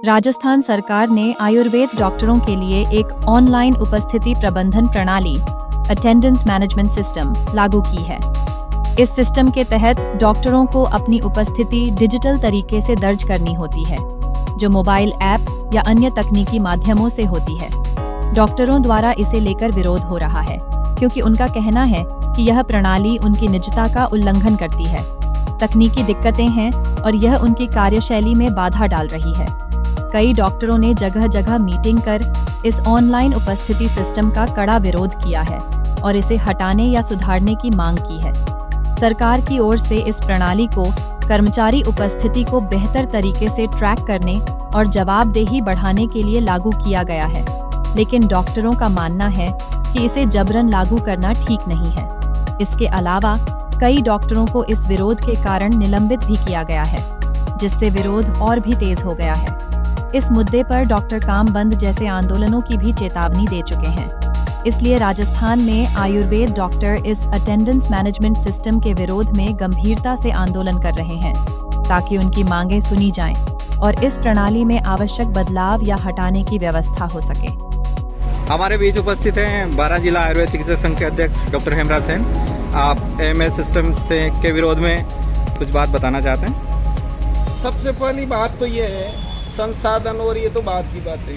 राजस्थान सरकार ने आयुर्वेद डॉक्टरों के लिए एक ऑनलाइन उपस्थिति प्रबंधन प्रणाली अटेंडेंस मैनेजमेंट सिस्टम लागू की है। इस सिस्टम के तहत डॉक्टरों को अपनी उपस्थिति डिजिटल तरीके से दर्ज करनी होती है, जो मोबाइल ऐप या अन्य तकनीकी माध्यमों से होती है। डॉक्टरों द्वारा इसे लेकर विरोध हो रहा है, क्योंकि उनका कहना है कि यह प्रणाली उनकी निजता का उल्लंघन करती है। तकनीकी दिक्कतें हैं और यह उनकी कार्यशैली में बाधा डाल रही है। कई डॉक्टरों ने जगह जगह मीटिंग कर इस ऑनलाइन उपस्थिति सिस्टम का कड़ा विरोध किया है और इसे हटाने या सुधारने की मांग की है। सरकार की ओर से इस प्रणाली को कर्मचारी उपस्थिति को बेहतर तरीके से ट्रैक करने और जवाबदेही बढ़ाने के लिए लागू किया गया है, लेकिन डॉक्टरों का मानना है कि इसे जबरन लागू करना ठीक नहीं है। इसके अलावा कई डॉक्टरों को इस विरोध के कारण निलंबित भी किया गया है, जिससे विरोध और भी तेज हो गया है। इस मुद्दे पर डॉक्टर काम बंद जैसे आंदोलनों की भी चेतावनी दे चुके हैं। इसलिए राजस्थान में आयुर्वेद डॉक्टर इस अटेंडेंस मैनेजमेंट सिस्टम के विरोध में गंभीरता से आंदोलन कर रहे हैं, ताकि उनकी मांगें सुनी जाएं और इस प्रणाली में आवश्यक बदलाव या हटाने की व्यवस्था हो सके। हमारे बीच उपस्थित हैं 12 जिला आयुर्वेद चिकित्सक संघ के अध्यक्ष डॉक्टर हेमराज सेन। आप AMS सिस्टम से के विरोध में कुछ बात बताना चाहते हैं? सबसे पहली बात तो ये है संसाधन, और ये तो बात की बात है।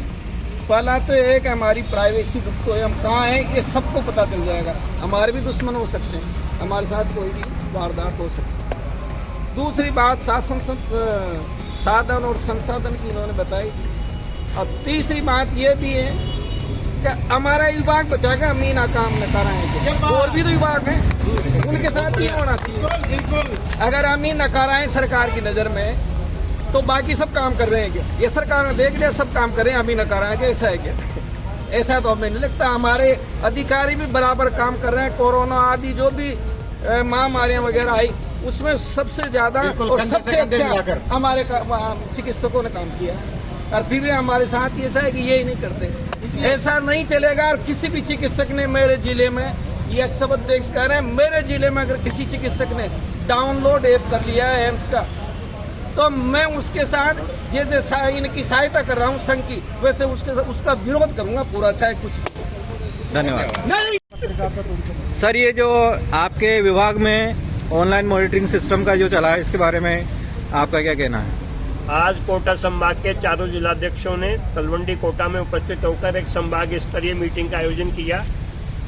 पहला तो एक हमारी प्राइवेसी बुक तो है, हम कहाँ हैं ये सबको पता चल जाएगा। हमारे भी दुश्मन हो सकते हैं, हमारे साथ कोई भी वारदात हो सकती है। दूसरी बात साधन और संसाधन की इन्होंने बताई। अब तीसरी बात ये भी है कि हमारा विभाग बचाएगा, हम ही ना काम न कराएंगे। और भी तो विभाग हैं, उनके साथ ही होना चाहिए। अगर हम ही न कराएं सरकार की नज़र में, तो बाकी सब काम कर रहे हैं क्या? ये सरकार ने देख लिया सब काम कर रहे हैं, अभी न कर रहे हैं क्या? ऐसा है क्या? ऐसा तो हमें नहीं लगता। हमारे अधिकारी भी बराबर काम कर रहे हैं। कोरोना आदि जो भी महामारियां वगैरह आई, उसमें सबसे ज्यादा और सबसे अच्छा हमारे चिकित्सकों ने काम किया। और फिर भी हमारे साथ ऐसा है कि ये ही नहीं करते। ऐसा नहीं चलेगा। और किसी भी चिकित्सक ने मेरे जिले में, ये सब अध्यक्ष कह रहे हैं, मेरे जिले में अगर किसी चिकित्सक ने डाउनलोड ऐप कर लिया है एम्स का, तो मैं उसके साथ जैसे इनकी सहायता कर रहा हूँ संघ की, वैसे उसका विरोध करूंगा पूरा, चाहे कुछ। धन्यवाद। सर, ये जो आपके विभाग में ऑनलाइन मॉनिटरिंग सिस्टम का जो चला है, इसके बारे में आपका क्या कहना है? आज कोटा संभाग के चारों जिलाध्यक्षों ने तलवंडी कोटा में उपस्थित होकर एक संभाग स्तरीय मीटिंग का आयोजन किया,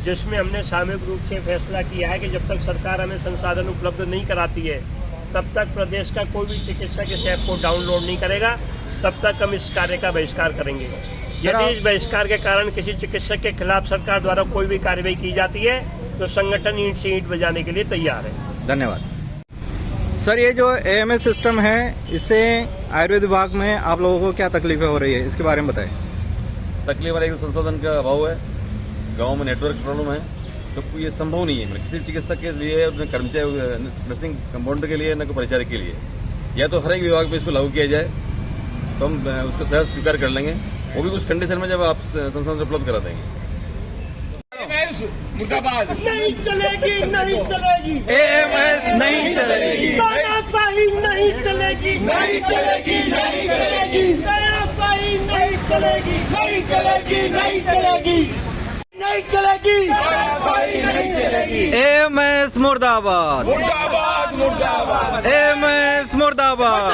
जिसमें हमने सामूहिक रूप से फैसला किया है कि जब तक सरकार हमें संसाधन उपलब्ध नहीं कराती है, तब तक प्रदेश का कोई भी चिकित्सक इस ऐप को डाउनलोड नहीं करेगा, तब तक हम इस कार्य का बहिष्कार करेंगे। यदि इस बहिष्कार के कारण किसी चिकित्सक के खिलाफ सरकार द्वारा कोई भी कार्रवाई की जाती है, तो संगठन ईंट से ईंट बजाने के लिए तैयार है। धन्यवाद। सर, ये जो AMS सिस्टम है, इससे आयुर्वेद विभाग में आप लोगों को क्या तकलीफें हो रही है, इसके बारे में बताएं। तकलीफ वाले संसाधन का अभाव है, गाँव में नेटवर्क प्रॉब्लम है, तो ये संभव नहीं है किसी चिकित्सक के लिए, अपने कर्मचारी नर्सिंग कंपाउंडर के लिए, न कोई परिचारक के लिए। या तो हर एक विभाग में इसको लागू किया जाए, तो हम उसको सहज स्वीकार कर लेंगे, वो भी कुछ कंडीशन में, जब आप संसाधन उपलब्ध करा देंगे। मुर्दाबाद नहीं चलेगी, नहीं चलेगी। AMS नहीं चलेगी, तानाशाही नहीं चलेगी, नहीं चलेगी, नहीं चलेगी। तानाशाही नहीं चलेगी, नहीं चलेगी, नहीं चलेगी, नहीं चलेगी। नहीं चलेगी। AMS मुर्दाबाद, मुर्दाबाद, मुर्दाबाद। AMS मुर्दाबाद।